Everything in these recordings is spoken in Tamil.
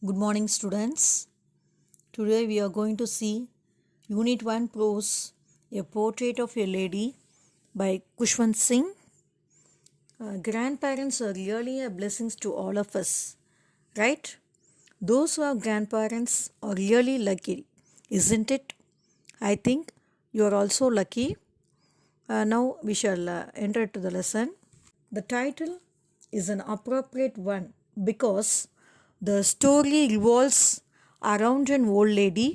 Good morning, students. Today we are going to see Unit 1 Prose, A Portrait of a Lady by Kushwant Singh. Grandparents are really a blessing to all of us, right? Those who have grandparents are really lucky, isn't it? I think you are also lucky. Now we shall enter to the lesson. The title is an appropriate one because the story revolves around an old lady,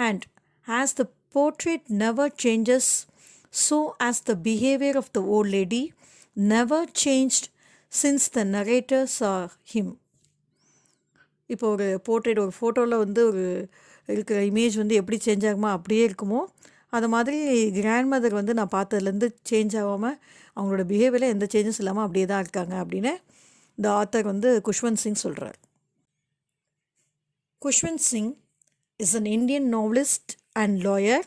and as the portrait never changes, so as the behavior of the old lady never changed since the narrator saw him. இப்போ ஒரு போர்ட்ரேட் ஒரு ஃபோட்டோவில் வந்து ஒரு இருக்கிற இமேஜ் வந்து எப்படி சேஞ்ச் ஆகுமோ அப்படியே இருக்குமோ அது மாதிரி கிராண்ட் மதர் வந்து நான் பார்த்ததுலேருந்து சேஞ்ச் ஆகாமல் அவங்களோட பிஹேவியரில் எந்த சேஞ்சஸ் இல்லாமல் அப்படியே தான் இருக்காங்க அப்படின்னு இந்த ஆத்தர் வந்து குஷ்வந்த் சிங் சொல்கிறார். Kushwant Singh is an Indian novelist and lawyer.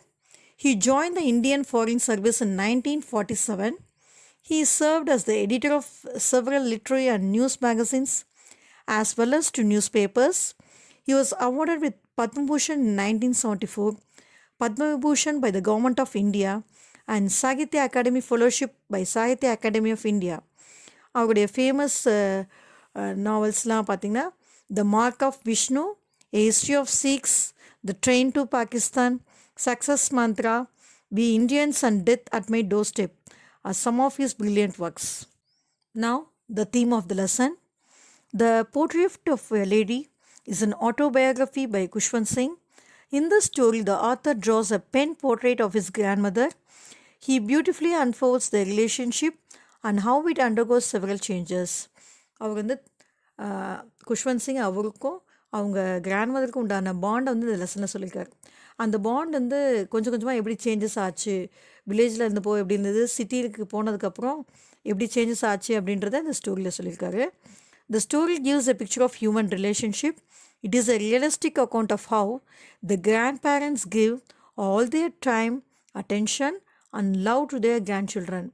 He joined the Indian Foreign Service in 1947. He served as the editor of several literary and news magazines as well as to newspapers. He was awarded with Padma Bhushan in 1974, Padma Vibhushan by the Government of India and Sahitya Academy Fellowship by Sahitya Academy of India. அவருடைய ஃபேமஸ் நாவல்ஸ்லாம் பார்த்திங்கன்னா the mark of Vishnu, A History of Sikhs, The Train to Pakistan, Success Mantra, We Indians and Death at My Doorstep are some of his brilliant works. Now, the theme of the lesson. The Portrait of a Lady is an autobiography by Kushwant Singh. In the story, the author draws a pen portrait of his grandmother. He beautifully unfolds the relationship and how it undergoes several changes. அவர் வந்து குஷ்வந்த் சிங் அவருக்கும் அவங்க கிராண்ட்மதருக்கும் உண்டான பாண்டை வந்து இந்த லெசனில் சொல்லியிருக்காரு. அந்த பாண்ட் வந்து கொஞ்சம் கொஞ்சமாக எப்படி சேஞ்சஸ் ஆச்சு, வில்லேஜில் இருந்தப்போ எப்படி இருந்தது, சிட்டிக்கு போனதுக்கப்புறம் எப்படி சேஞ்சஸ் ஆச்சு அப்படின்றத இந்த ஸ்டோரியில் சொல்லியிருக்காரு. The story gives a picture of human relationship. It is a realistic account of how the grandparents give all their time, attention and love to their grandchildren.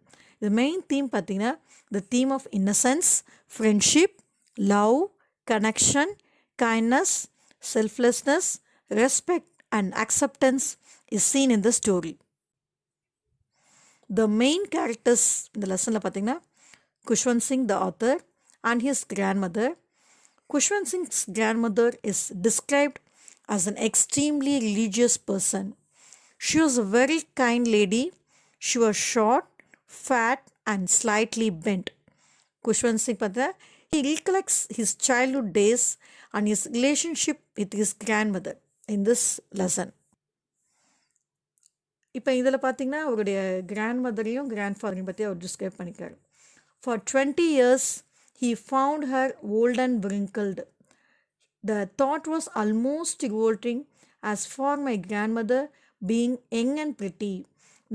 The main theme பார்த்தீங்கன்னா the theme of innocence, friendship, love, connection, kindness, selflessness, respect and acceptance is seen in the story. The main characters in the lesson பார்த்தீங்கன்னா Kushwant Singh the author and his grandmother. Kushwant Singh's grandmother is described as an extremely religious person. She was a very kind lady. She was short, fat and slightly bent. Kushwant Singh he recollects his childhood days and his relationship with his grandmother in this lesson. இப்போ இதில் பார்த்தீங்கன்னா அவருடைய கிராண்ட்மதரையும் கிராண்ட்ஃபாதரையும் பற்றி அவர் டிஸ்கிரைப் பண்ணிக்கிறார். For 20 years, he found her old and wrinkled. The thought was almost revolting as for my grandmother being young and pretty.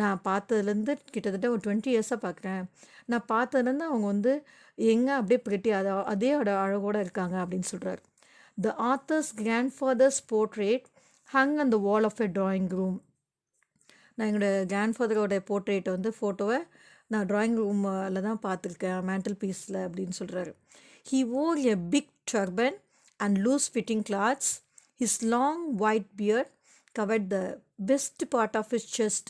நான் பார்த்ததுலேருந்து கிட்டத்தட்ட ஒரு 20 இயர்ஸாக பார்க்குறேன். நான் பார்த்ததுலேருந்து அவங்க வந்து எங்கே அப்படியே ப்ரிட்டி அதே அழகோடு இருக்காங்க அப்படின்னு சொல்கிறார். The author's grandfather's portrait hung on the wall of a drawing room. நான் எங்களோட கிராண்ட்ஃபாதரோட போர்ட்ரேட்டை வந்து ஃபோட்டோவை நான் ட்ராயிங் ரூமில் தான் பார்த்துருக்கேன், மேண்டல் பீஸில் அப்படின்னு சொல்கிறாரு. He wore a big turban and loose fitting clothes. His long white beard covered the best part of his chest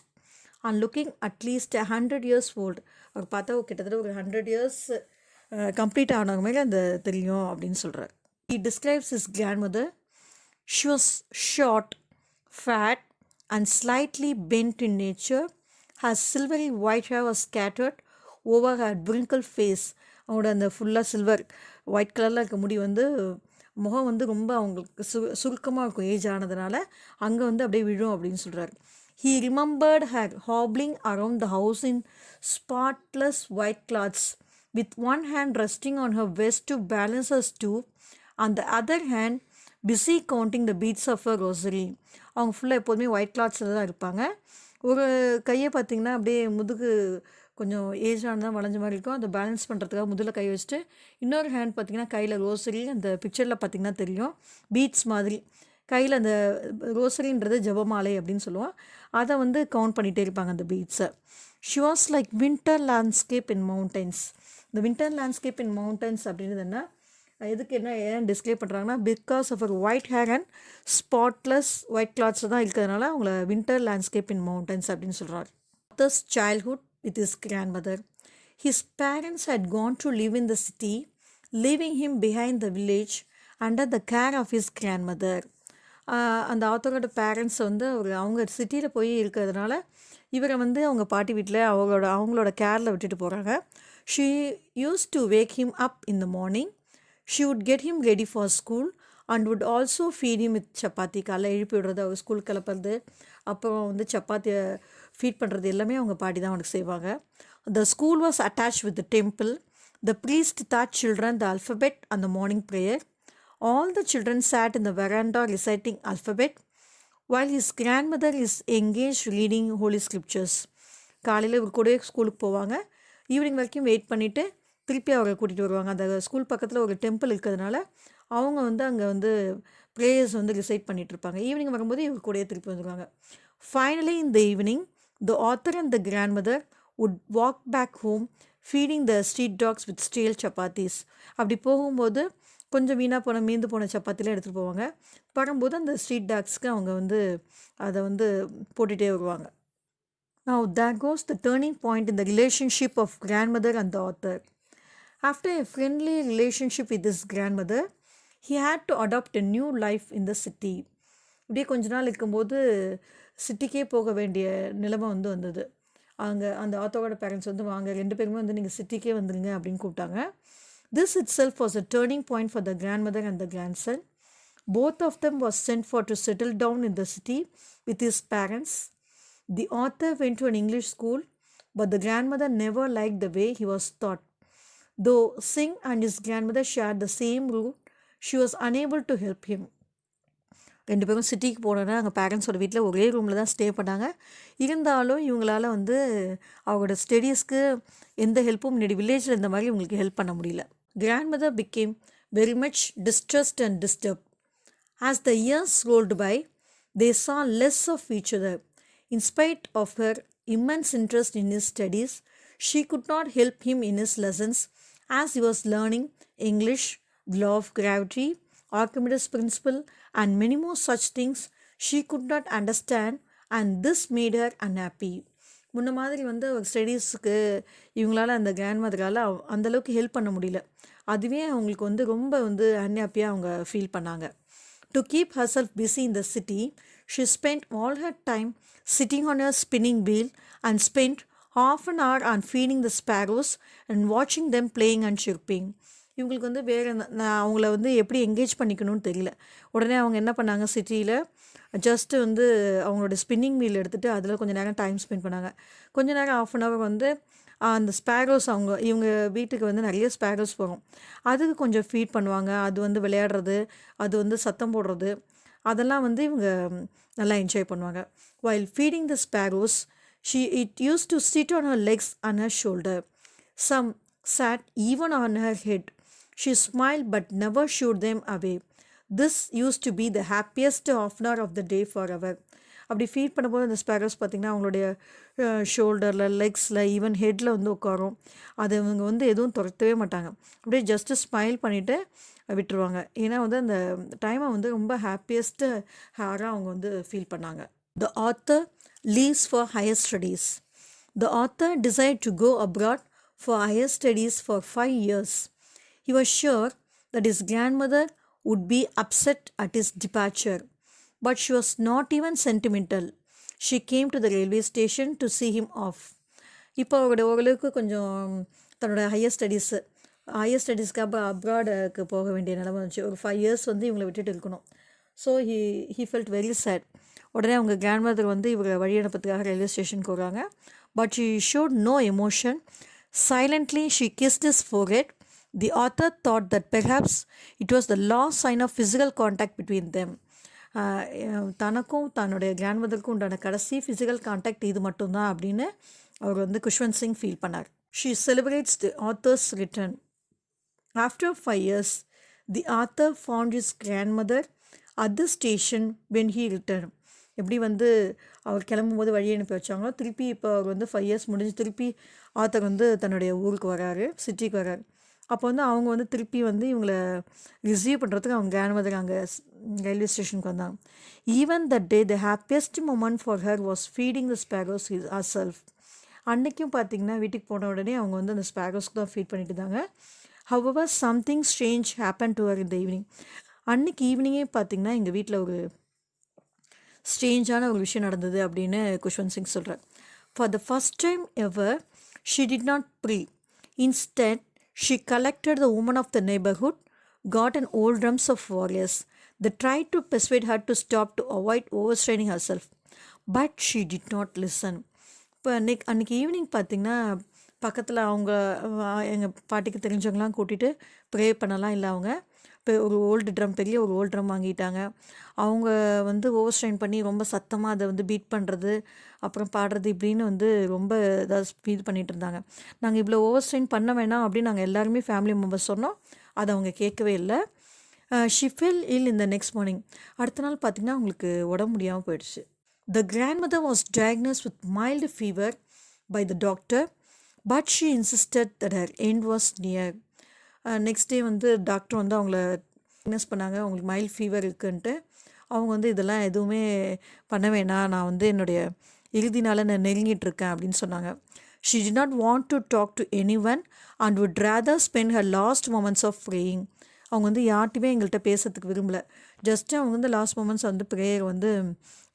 and looking at least 100 years old. அவர் பார்த்தா கிட்டத்தட்ட ஒரு 100 years கம்ப்ளீட் ஆனவங்க மேலே அந்த தெரியும் அப்படின்னு சொல்கிறார். He describes his grandmother. She was short, fat and slightly bent in nature. Her silvery white hair was scattered over her wrinkled face. அவங்களோட அந்த ஃபுல்லாக சில்வர் ஒயிட் கலரில் இருக்க முடி வந்து முகம் வந்து ரொம்ப அவங்களுக்கு சுருக்கமாக இருக்கும், ஏஜ் ஆனதுனால அங்கே வந்து அப்படியே விழும் அப்படின்னு சொல்கிறார். He remembered her hobbling around the house in spotless white cloths, with one hand resting on her waist to balance her stoop, on the other hand busy counting the beads of her rosary. அவங்க ஃபுல்லாக எப்போதுமே ஒயிட் கிளாத்ஸில் தான் இருப்பாங்க. ஒரு கையை பார்த்திங்கன்னா அப்படியே முதுகு கொஞ்சம் ஏஜானதான் வளைஞ்ச மாதிரி இருக்கும், அதை பேலன்ஸ் பண்ணுறதுக்காக முதல்ல கை வச்சுட்டு இன்னொரு ஹேண்ட் பார்த்திங்கன்னா கையில் ரோசரி, அந்த பிக்சரில் பார்த்திங்கன்னா தெரியும் பீட்ஸ் மாதிரி கையில் அந்த ரோசரின்றது ஜபமாலை அப்படின்னு சொல்லுவோம், அதை வந்து கவுண்ட் பண்ணிகிட்டே இருப்பாங்க அந்த பீட்ஸை. She was like winter landscape in mountains. இந்த வின்டர் லேண்ட்ஸ்கேப் இன் மவுண்டன்ஸ் அப்படின்றது என்ன, எதுக்கு ஏன் டிஸ்கிரைப் பண்ணுறாங்கன்னா பிகாஸ் ஆஃப் ஒரு white hair and spotless white clothes தான் இருக்கிறதுனால அவங்கள வின்டர் லேண்ட்ஸ்கேப் இன் மவுண்டன்ஸ் அப்படின்னு சொல்கிறார். Author's childhood with his grandmother. His parents had gone to live in the city, leaving him behind the village under the care of his grandmother. அந்த ஆத்தரோட பேரண்ட்ஸ் வந்து அவங்க சிட்டியில் போய் இருக்கிறதுனால இவரை வந்து அவங்க பாட்டி வீட்டில் அவங்களோட கேரில் விட்டுட்டு போகிறாங்க. She use to wake him up in the morning. She would get him ready for school and would also feed him with chapati. காலைல எழுப்பி விடுறது, அவர் ஸ்கூல் கிளப்புறது, அப்புறம் வந்து சப்பாத்தியை ஃபீட் பண்ணுறது எல்லாமே அவங்க பாட்டி தான் அவனுக்கு செய்வாங்க. The school was attached with the temple. The priest taught children the alphabet and the morning prayer. All the children sat in the veranda reciting alphabet, while his grandmother is engaged reading holy scriptures. காலையில் இவர் கூட ஸ்கூலுக்கு போவாங்க, ஈவினிங் வரைக்கும் வெயிட் பண்ணிவிட்டு திருப்பி அவரை கூட்டிகிட்டு வருவாங்க. அந்த ஸ்கூல் பக்கத்தில் ஒரு டெம்பிள் இருக்கிறதுனால அவங்க வந்து அங்கே வந்து ப்ரேயர்ஸ் வந்து ரிசைட் பண்ணிகிட்டு இருப்பாங்க. ஈவினிங் வரும்போது இவர் கூடயே திருப்பி வந்துடுவாங்க. Finally in the evening, the author and the grandmother would walk back home feeding the street dogs with stale chapatis. அப்படி போகும்போது கொஞ்சம் வீணாக போன மீந்து போன சப்பாத்திலாம் எடுத்துகிட்டு போவாங்க. வரும்போது அந்த ஸ்ட்ரீட் டாக்ஸ்க்கு அவங்க வந்து அதை வந்து போட்டுகிட்டே வருவாங்க. Now that goes the turning point in the relationship of grandmother and the author. After a friendly relationship with his grandmother, he had to adopt a new life in the city. இப்படியே கொஞ்ச நாள் இருக்கும்போது சிட்டிக்கே போக வேண்டிய நிலைமை வந்து வந்தது. அங்கே அந்த ஆத்தோட பேரண்ட்ஸ் வந்து வாங்க 2 பேருமே வந்து நீங்கள் சிட்டிக்கே வந்துடுங்க அப்படின்னு கூப்பிட்டாங்க. This itself was a turning point for the grandmother and the grandson. Both of them was sent for to settle down in the city with his parents. The author went to an English school, but the grandmother never liked the way he was taught. Though Singh and his grandmother shared the same route, she was unable to help him. 2 பேரும் சிட்டிக்கு போனோன்னா அங்கே பேரண்ட்ஸோட வீட்டில் ஒரே ரூமில் தான் ஸ்டே பண்ணாங்க. இருந்தாலும் இவங்களால் வந்து அவங்களோட ஸ்டடீஸ்க்கு எந்த ஹெல்ப்பும் முன்னாடி வில்லேஜில் இந்த மாதிரி இவங்களுக்கு ஹெல்ப் பண்ண முடியல. Grandmother became very much distressed and disturbed. As the years rolled by, they saw less of each other. In spite of her immense interest in his studies, she could not help him in his lessons as he was learning English, the law of gravity, Archimedes' principle, and many more such things she could not understand, and this made her unhappy. முன்ன மாதிரி வந்து ஒரு ஸ்டடீஸுக்கு இவங்களால அந்த கிராண்ட்மதரால் அந்தளவுக்கு ஹெல்ப் பண்ண முடியல. அதுவே அவங்களுக்கு வந்து ரொம்ப வந்து அன்ஹாப்பியாக அவங்க ஃபீல் பண்ணாங்க. To keep herself busy in the city, she spend all her time sitting on her spinning wheel and spend half an hour on feeding the sparrows and watching them playing and chirping. இவங்களுக்கு வந்து வேறு அவங்கள வந்து எப்படி என்கேஜ் பண்ணிக்கணும்னு தெரியல. உடனே அவங்க என்ன பண்ணாங்க, சிட்டியில் ஜஸ்ட்டு வந்து அவங்களோட ஸ்பின்னிங் வீல் எடுத்துகிட்டு அதில் கொஞ்சம் நேரம் டைம் ஸ்பெண்ட் பண்ணாங்க. கொஞ்ச நேரம் half an hour வந்து அந்த ஸ்பேரோஸ் இவங்க வீட்டுக்கு வந்து நிறைய ஸ்பேரோஸ் போகும், அதுக்கு கொஞ்சம் ஃபீட் பண்ணுவாங்க. அது வந்து விளையாடுறது, அது வந்து சத்தம் போடுறது, அதெல்லாம் வந்து இவங்க நல்லா என்ஜாய் பண்ணுவாங்க. While feeding the sparrows, it used to sit on her legs and her shoulder. Some sat even on her head. She smiled but never shooed them away. This used to be the happiest half an hour of the day forever. அப்படி ஃபீட் பண்ணும்போது அந்த ஸ்பேரோஸ் பார்த்திங்கன்னா அவங்களுடைய ஷோல்டரில், லெக்ஸில், ஈவன் ஹெட்டில் வந்து உட்காரும். அதை இவங்க வந்து எதுவும் துரத்தவே மாட்டாங்க. அப்படியே ஜஸ்ட்டு ஸ்மைல் பண்ணிவிட்டு விட்டுருவாங்க. ஏன்னா வந்து அந்த டைமை வந்து ரொம்ப ஹாப்பியஸ்ட்டு ஹேராக அவங்க வந்து ஃபீல் பண்ணாங்க. The author leaves for higher studies. The author decided to go abroad for higher studies for 5 years. He was sure that his grandmother would be upset at his departure, but she was not even sentimental. She came to the railway station to see him off. இப்போ அவரோட ஓரளவுக்கு கொஞ்சம் தன்னோட ஹையர் ஸ்டடீஸ்க்கு அப்ராடுக்கு போக வேண்டிய நிலைமை வந்துச்சு. ஒரு 5 years வந்து இவங்களை விட்டுட்டு இருக்கணும். So he felt very sad. உடனே அவங்க கிராண்ட்மதர் வந்து இவரை வழி அனுப்பத்துக்காக ரயில்வே ஸ்டேஷனுக்கு வராங்க. But she showed no emotion. Silently she kissed his forehead. The author thought that perhaps it was the last sign of physical contact between them. தனக்கும் தன்னுடைய கிராண்ட்மதருக்கும் உண்டான கடைசி ஃபிசிக்கல் கான்டாக்ட் இது மட்டும்தான் அப்படின்னு அவர் வந்து குஷ்வந்த் சிங் ஃபீல் பண்ணார். She celebrates the authors return. After 5 years, the author found his grandmother at the station when he returned. எப்படி வந்து அவர் கிளம்பும்போது வழி அனுப்பி வச்சாங்களோ, திருப்பி இப்போ அவர் வந்து 5 years முடிஞ்சு திருப்பி ஆத்தர் வந்து தன்னுடைய ஊருக்கு வராரு, சிட்டிக்கு வராரு. அப்போ வந்து அவங்க வந்து திருப்பி வந்து இவங்கள ரிசீவ் பண்ணுறதுக்கு அவங்க கிராண்ட்மதர் அங்கே ரயில்வே ஸ்டேஷனுக்கு வந்தாங்க. Even that day the happiest moment for her was feeding the sparrows herself. அன்றைக்கும் பார்த்தீங்கன்னா வீட்டுக்கு போன உடனே அவங்க வந்து அந்த ஸ்பேரோஸ்க்கு தான் ஃபீட் பண்ணிட்டு இருந்தாங்க. However something strange happen to her in the evening. அன்றைக்கி ஈவினிங்கே பார்த்தீங்கன்னா எங்கள் வீட்டில் ஒரு ஸ்ட்ரேஞ்சான ஒரு விஷயம் நடந்தது அப்படின்னு குஷ்வந்த் சிங் சொல்கிறார். For the first time ever she did not pray. Instead she collected the women of the neighbourhood, got an old drums of warriors. They tried to persuade her to stop to avoid overstraining herself. But she did not listen. இப்போ அன்றைக்கி ஈவினிங் பார்த்திங்கன்னா பக்கத்தில் அவங்க எங்கள் பாட்டிக்கு தெரிஞ்சவங்களாம் கூட்டிகிட்டு ப்ரே பண்ணலாம் இல்லை. அவங்க இப்போ ஒரு பெரிய ஒரு ஓல்டு ட்ரம் வாங்கிட்டாங்க. அவங்க வந்து ஓவர் ஸ்ட்ரெயின் பண்ணி ரொம்ப சத்தமாக அதை வந்து பீட் பண்ணுறது, அப்புறம் பாடுறது இப்படின்னு வந்து ரொம்ப இதாக இது பண்ணிகிட்டு இருந்தாங்க. நாங்கள் இவ்வளோ ஓவர் ஸ்ட்ரெயின் பண்ண வேணாம் அப்படின்னு நாங்கள் எல்லாருமே ஃபேமிலி மெம்பர்ஸ் சொன்னோம். அதை அவங்க கேட்கவே இல்லை. She fell ill in the next morning. அடுத்த நாள் பார்த்திங்கன்னா அவங்களுக்கு உடம்பு முடியாமல் போயிடுச்சு. The grandmother was diagnosed with mild fever by the doctor, but she insisted that her end was near. Next day வந்து டாக்டர் வந்து அவங்கள டயக்னோஸ் பண்ணாங்க, அவங்களுக்கு மைல்டு ஃபீவர் இருக்குன்ட்டு. அவங்க வந்து இதெல்லாம் எதுவுமே பண்ண வேணாம், நான் வந்து என்னுடைய இறுதி நாளை நான் நெருங்கிட்டுருக்கேன் அப்படின்னு சொன்னாங்க. She did not want to talk to anyone and would rather spend her last moments of praying. அவங்க வந்து யார்ட்டையுமே எங்கள்கிட்ட பேசுறதுக்கு விரும்பலை. ஜஸ்ட்டு அவங்க வந்து லாஸ்ட் மொமெண்ட்ஸ் வந்து ப்ரேயர் வந்து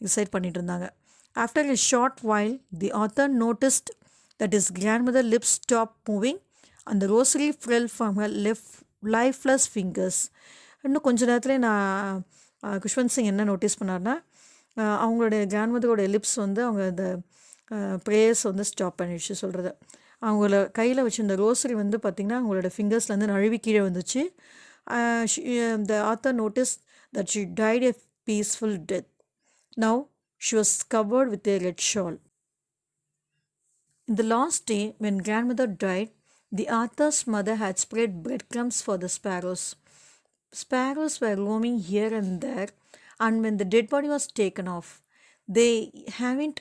டிசைட் பண்ணிகிட்டு இருந்தாங்க. After a short while the author noticed that his grandmother lips stop moving and the rosary fell from her lifeless fingers. இன்னும் கொஞ்ச நேரத்தில் நான் குஷ்வந்த் சிங் என்ன நோட்டீஸ் பண்ணார்னா, அவங்களுடைய கிராண்ட்மதரோடைய லிப்ஸ் வந்து அவங்க இந்த ப்ரேயர்ஸ் வந்து ஸ்டாப் பண்ணிடுச்சு சொல்கிறது. அவங்கள கையில் வச்சுருந்த ரோசரி வந்து பார்த்திங்கன்னா அவங்களோட ஃபிங்கர்ஸ்லேருந்து நழுவி கீழே வந்துச்சு. The author notice that she died a peaceful death. Now she was covered with a red shawl. In the last day, when grandmother died, the author's mother had spread breadcrumbs for the sparrows. Sparrows were roaming here and there, and when the dead body was taken off, they haven't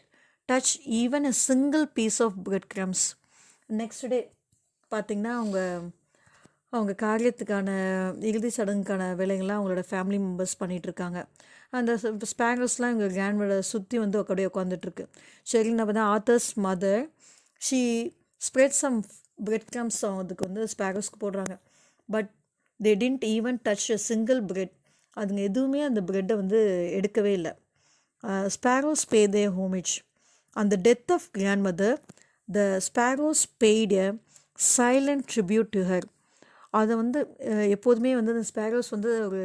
touched even a single piece of breadcrumbs. Next day, பார்த்திங்கன்னா அவங்க காரியத்துக்கான இறுதி சடங்குக்கான வேலைகள்லாம் அவங்களோட ஃபேமிலி மெம்பர்ஸ் பண்ணிகிட்ருக்காங்க. அந்த ஸ்பேரோஸ்லாம் எங்கள் கிராண்ட்மதரை சுற்றி வந்து அப்படியே உட்காந்துட்ருக்கு. சரி, நம்ம தான் author's mother she spread some bread crumbs அதுக்கு வந்து ஸ்பேரோஸ்க்கு போடுறாங்க. But they didn't even touch a single bread. அதுங்க எதுவுமே அந்த பிரெட்டை வந்து எடுக்கவே இல்லை. Sparrows pay the homage. அந்த death of grandmother the sparrows paid a silent tribute to her. அதை வந்து எப்போதுமே வந்து அந்த ஸ்பேரோஸ் வந்து ஒரு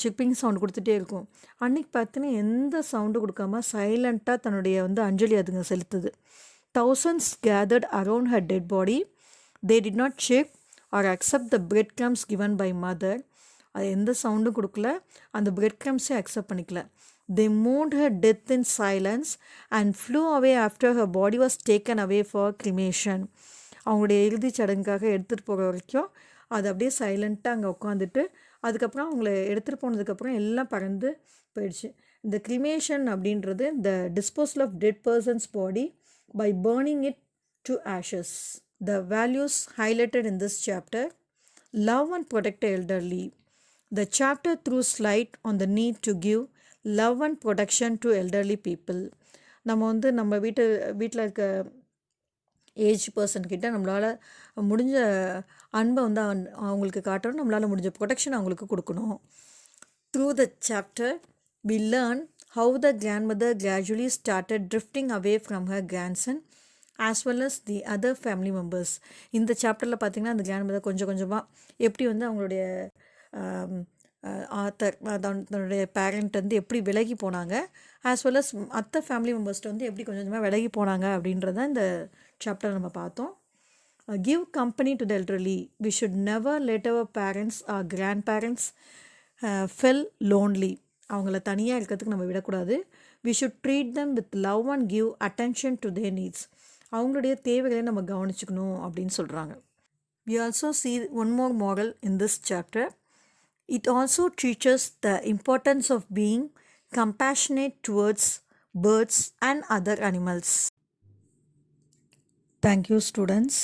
சிப்பிங் சவுண்டு கொடுத்துட்டே இருக்கும். அன்றைக்கி பார்த்தீங்கன்னா எந்த சவுண்டு கொடுக்காம சைலண்ட்டாக தன்னுடைய வந்து அஞ்சலி அதுங்க செலுத்துது. Thousands gathered around her dead body. They did not check or accept the breadcrumbs given by mother. அது எந்த சவுண்டும் கொடுக்கல, அந்த பிரெட் க்ரம்ஸே அக்செப்ட் பண்ணிக்கல. They mourned her death in silence and flew away after her body was taken away for cremation. அவங்களுடைய இறுதி சடங்குக்காக எடுத்துகிட்டு போகிற வரைக்கும் அது அப்படியே சைலண்ட்டாக அங்கே உட்காந்துட்டு அதுக்கப்புறம் அவங்கள எடுத்துகிட்டு போனதுக்கப்புறம் எல்லாம் பறந்து போயிடுச்சு. இந்த கிரிமேஷன் அப்படின்றது the disposal of dead person's body by burning it to ashes. The values highlighted in this chapter: love and protect the elderly. The chapter throws light on the need to give love and protection to elderly people. நம்ம வந்து நம்ம வீட்டில் இருக்க ஏஜ் பர்சன்கிட்ட நம்மளால் முடிஞ்ச அன்பை வந்து அவங்களுக்கு காட்டணும், நம்மளால் முடிஞ்ச ப்ரொடெக்ஷன் அவங்களுக்கு கொடுக்கணும். Through the chapter, we learn how the grandmother gradually started drifting away from her grandson as well as the other family members. இந்த சாப்டரில் பார்த்திங்கன்னா அந்த கிராண்ட்மதர் கொஞ்சம் கொஞ்சமாக எப்படி வந்து அவங்களுடைய ஆத்தர் தன்னுடைய பேரண்ட் வந்து எப்படி விலகி போனாங்க, ஆஸ் வெல் அஸ் மற்ற ஃபேமிலி மெம்பர்ஸ்ட்டு வந்து எப்படி கொஞ்சம் கொஞ்சமாக விலகி போனாங்க அப்படின்றத இந்த சாப்டர் நம்ம பார்த்தோம். Give company to the elderly. We should never let our parents or grandparents feel lonely. அவங்கள தனியாக இருக்கிறதுக்கு நம்ம விடக்கூடாது. We should treat them with love and give attention to their needs. அவங்களுடைய தேவைகளை நம்ம கவனிச்சுக்கணும் அப்படின்னு சொல்கிறாங்க. We also see one more moral in this chapter. It also teaches the importance of being compassionate towards birds and other animals. Thank you, students.